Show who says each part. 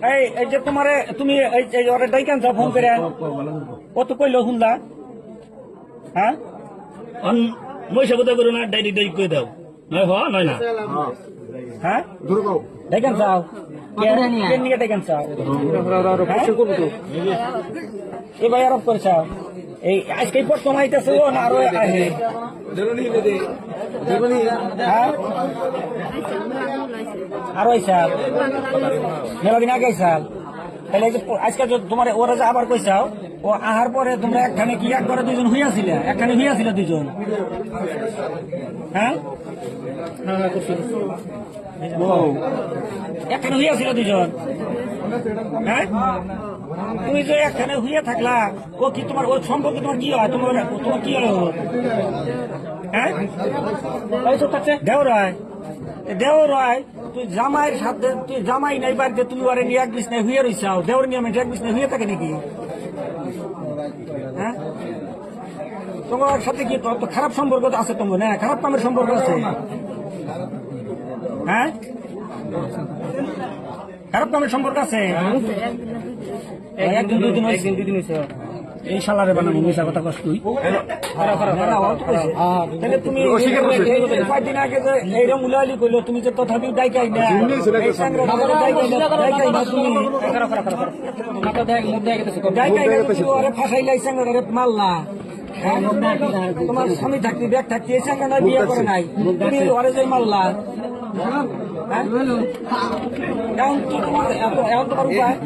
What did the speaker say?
Speaker 1: এই যে তোমারে তুমি এই ওরে ডাইকান যাও ফোন করে ও তো কইলো শুনলা হ্যাঁ
Speaker 2: মহিষা কথা করো না ডাইরেক্ট ডাইরেক্ট কই দাও নয় হ নয় না
Speaker 1: হ্যাঁ ডাইকান যাও কেন নিয়ে ডাইকান যাও এবার আরব করেছাও এই আজকে প্রথম আইতেছে ও না আরো আহে হ্যাঁ আরো আইসাল মেলা দিন আগে আইসাল তাহলে আজকে তোমার ওরা যে আবার কইসাও ও আহার পরে তোমরা একখানে কি একবারে দুইজন হইয়াছিলে একখানে হইয়াছিল দুইজন হ্যাঁ একখানে হইয়াছিল দুইজন হ্যাঁ তুমি যে একখানে হইয়া থাকলা ও কি তোমার ওর সম্পর্কে তোমার কি হয় তোমার কি হয় হ্যাঁ দেও রায় তুই জামাইয়ের সাথে তুই জামাই নাই বাড়িতে তুমি ওরে নিয়ে এক বিছনায় হইয়া রইছাও দেওর নিয়মে এক বিছনায় হইয়া থাকে নাকি হ্যাঁ তোমার সাথে কি তো খারাপ সম্পর্ক আছে তোমার না খারাপ কামের সম্পর্ক আছে হ্যাঁ খারাপ কামের সম্পর্ক আছে একদিন দুদিন হয়েছে এই শালারে বানানো মিশা কথা কষ্ট তুমি কয়েকদিন আগে যে এইরকম উলালি কইলো তুমি যে তথাপি ডাইকাই না ফাঁসাইলাই স্যাংরারে মারলা তোমার স্বামী থাকতে ব্যাগ থাকতে এই স্যাংরা বিয়ে করে নাই তুমি ঘরে যে মারলা এখন তোমার উপায়